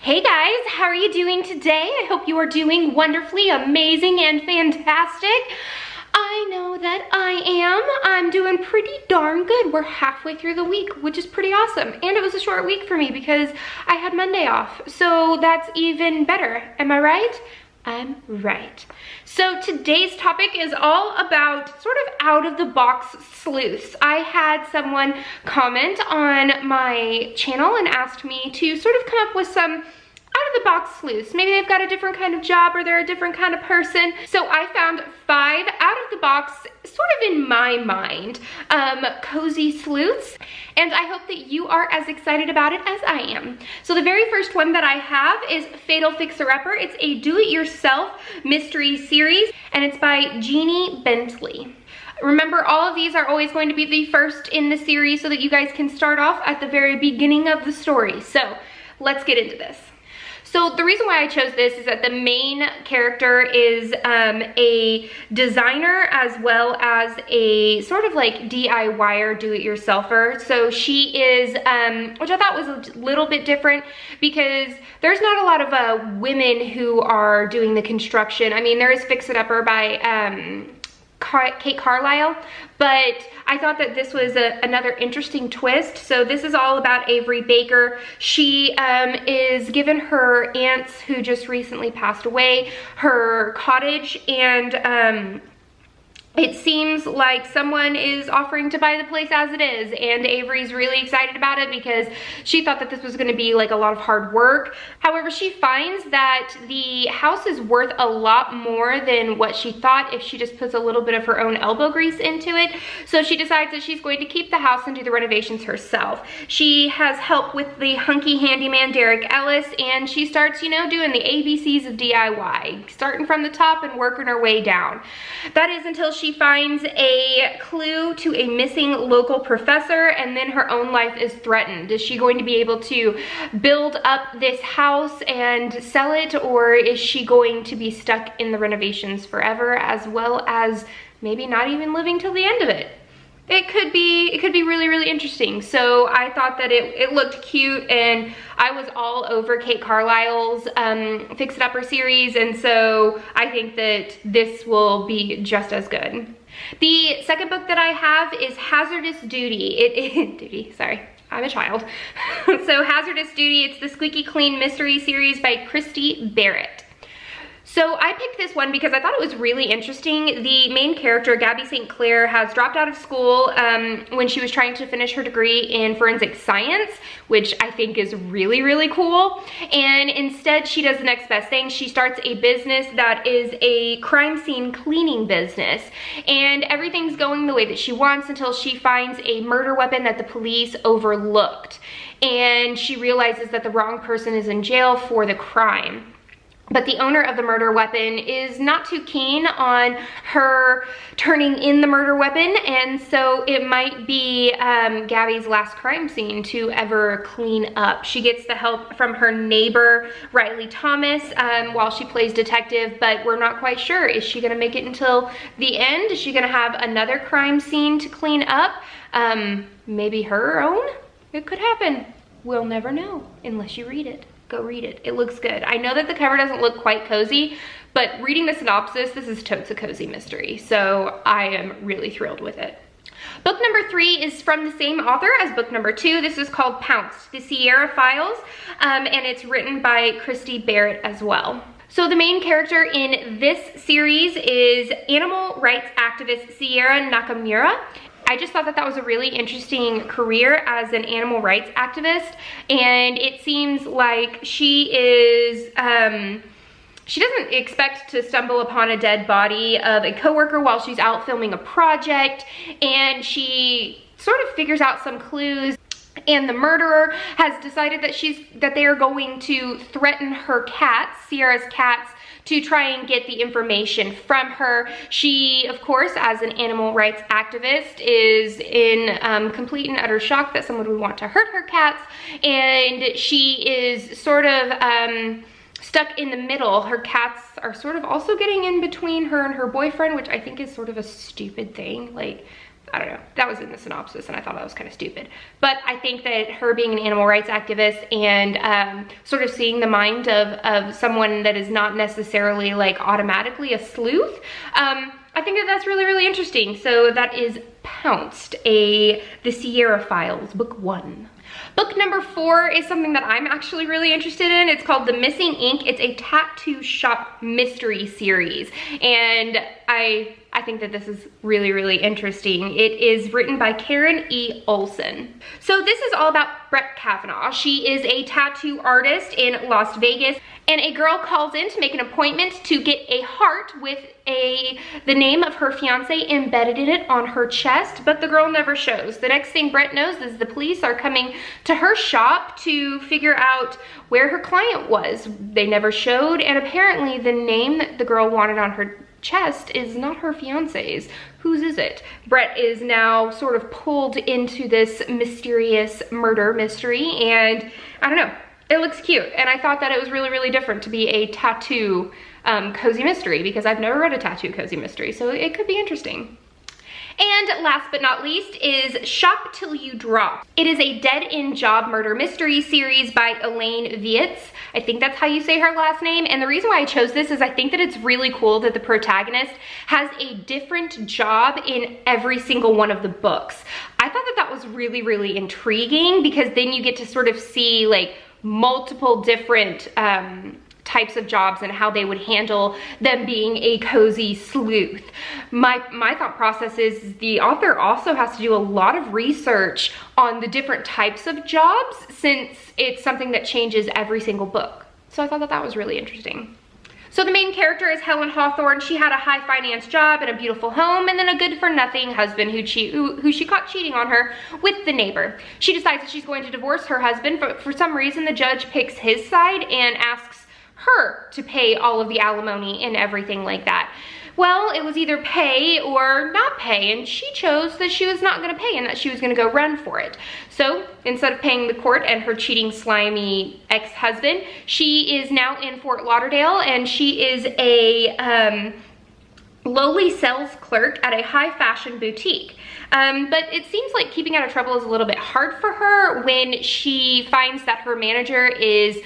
Hey guys, how are you doing today? I hope you are doing wonderfully, amazing, and fantastic. I know that I am. I'm doing pretty darn good. We're halfway through the week, which is pretty awesome. And it was a short week for me because I had Monday off. So that's even better. Am I right? I'm right. So today's topic is all about sort of out of the box sleuths. I had someone comment on my channel and asked me to sort of come up with some out of the box sleuths. Maybe they've got a different kind of job or they're a different kind of person. So I found 5 out of the box, sort of in my mind, cozy sleuths. And I hope that you are as excited about it as I am. So the very first one that I have is Fatal Fixer-Upper. It's a do-it-yourself mystery series and it's by Jeannie Bentley. Remember, all of these are always going to be the first in the series so that you guys can start off at the very beginning of the story. So let's get into this. So the reason why I chose this is that the main character is a designer as well as a sort of like DIYer, do-it-yourselfer. So she is, which I thought was a little bit different because there's not a lot of women who are doing the construction. I mean, there is Fix It Upper by Kate Carlisle, but I thought that this was another interesting twist. So this is all about Avery Baker. She is given her aunts who just recently passed away her cottage, and it seems like someone is offering to buy the place as it is, and Avery's really excited about it because she thought that this was going to be like a lot of hard work. However, she finds that the house is worth a lot more than what she thought if she just puts a little bit of her own elbow grease into it. So she decides that she's going to keep the house and do the renovations herself. She has help with the hunky handyman Derek Ellis, and she starts, you know, doing the ABCs of DIY, starting from the top and working her way down. That is until she finds a clue to a missing local professor, and then her own life is threatened. Is she going to be able to build up this house and sell it, or is she going to be stuck in the renovations forever, as well as maybe not even living till the end of it? It could be really, really interesting. So I thought that it looked cute, and I was all over Kate Carlisle's Fix It Upper series, and so I think that this will be just as good. The second book that I have is Hazardous Duty. Sorry, I'm a child. So Hazardous Duty, it's the Squeaky Clean Mystery series by Christy Barrett. So I picked this one because I thought it was really interesting. The main character, Gabby St. Clair, has dropped out of school when she was trying to finish her degree in forensic science, which I think is really, really cool. And instead, she does the next best thing. She starts a business that is a crime scene cleaning business. And everything's going the way that she wants until she finds a murder weapon that the police overlooked. And she realizes that the wrong person is in jail for the crime. But the owner of the murder weapon is not too keen on her turning in the murder weapon, and so it might be Gabby's last crime scene to ever clean up. She gets the help from her neighbor, Riley Thomas, while she plays detective, but we're not quite sure. Is she gonna make it until the end? Is she gonna have another crime scene to clean up? Maybe her own? It could happen. We'll never know unless you read it. Go read it. It looks good. I know that the cover doesn't look quite cozy, but reading the synopsis, this is totes a cozy mystery. So I am really thrilled with it. Book number 3 is from the same author as book number 2. This is called Pounced, the Sierra Files, and it's written by Christy Barrett as well. So the main character in this series is animal rights activist Sierra Nakamura. I just thought that that was a really interesting career as an animal rights activist, and it seems like she is, she doesn't expect to stumble upon a dead body of a coworker while she's out filming a project, and she sort of figures out some clues, and the murderer has decided that they are going to threaten her cats, Sierra's cats, to try and get the information from her. She, of course, as an animal rights activist, is in complete and utter shock that someone would want to hurt her cats, and she is sort of stuck in the middle. Her cats are sort of also getting in between her and her boyfriend, which I think is sort of a stupid thing. Like, I don't know, that was in the synopsis and I thought that was kind of stupid. But I think that her being an animal rights activist and sort of seeing the mind of someone that is not necessarily like automatically a sleuth, I think that that's really, really interesting. So that is Pounced, The Sierra Files, book 1. Book number 4 is something that I'm actually really interested in. It's called The Missing Ink. It's a tattoo shop mystery series. And I think that this is really, really interesting. It is written by Karen E. Olson. So this is all about Brett Kavanaugh. She is a tattoo artist in Las Vegas, and a girl calls in to make an appointment to get a heart with the name of her fiance embedded in it on her chest, but the girl never shows. The next thing Brett knows is the police are coming to her shop to figure out where her client was. They never showed, and apparently the name that the girl wanted on her chest is not her fiance's. Whose is it? Brett is now sort of pulled into this mysterious murder mystery, and I don't know, it looks cute. And I thought that it was really, really different to be a tattoo cozy mystery, because I've never read a tattoo cozy mystery, so it could be interesting. And last but not least is Shop Till You Drop. It is a dead-end job murder mystery series by Elaine Vietz. I think that's how you say her last name. And the reason why I chose this is I think that it's really cool that the protagonist has a different job in every single one of the books. I thought that that was really, really intriguing, because then you get to sort of see like multiple different types of jobs and how they would handle them being a cozy sleuth. My thought process is the author also has to do a lot of research on the different types of jobs, since it's something that changes every single book. So I thought that that was really interesting. So the main character is Helen Hawthorne. She had a high finance job and a beautiful home, and then a good for nothing husband who she caught cheating on her with the neighbor. She decides that she's going to divorce her husband, but for some reason the judge picks his side and asks her to pay all of the alimony and everything like that. Well, it was either pay or not pay, and she chose that she was not gonna pay and that she was gonna go run for it. So instead of paying the court and her cheating, slimy ex-husband, she is now in Fort Lauderdale, and she is a lowly sales clerk at a high fashion boutique. But it seems like keeping out of trouble is a little bit hard for her when she finds that her manager is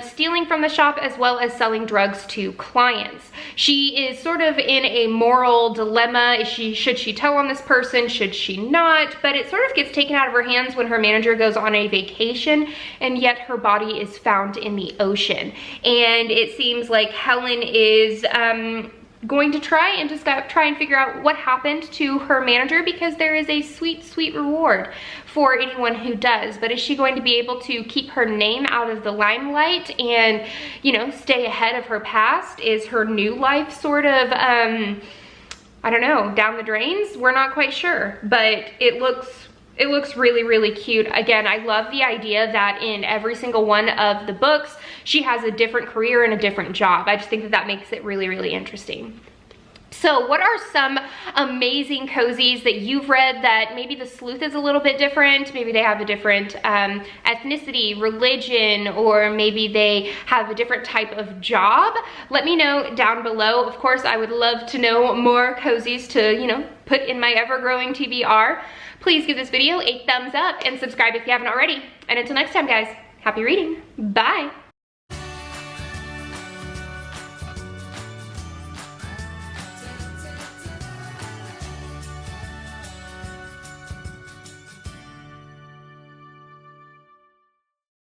stealing from the shop as well as selling drugs to clients. She is sort of in a moral dilemma. Should she tell on this person? Should she not? But it sort of gets taken out of her hands when her manager goes on a vacation, and yet her body is found in the ocean. And it seems like Helen is going to try and figure out what happened to her manager, because there is a sweet, sweet reward for anyone who does. But is she going to be able to keep her name out of the limelight and, you know, stay ahead of her past? Is her new life sort of, I don't know, down the drains? We're not quite sure, but it looks really, really cute. Again, I love the idea that in every single one of the books, she has a different career and a different job. I just think that that makes it really, really interesting. So what are some amazing cozies that you've read that maybe the sleuth is a little bit different? Maybe they have a different ethnicity, religion, or maybe they have a different type of job? Let me know down below. Of course, I would love to know more cozies to, you know, put in my ever-growing TBR. Please give this video a thumbs up and subscribe if you haven't already. And until next time, guys, happy reading. Bye.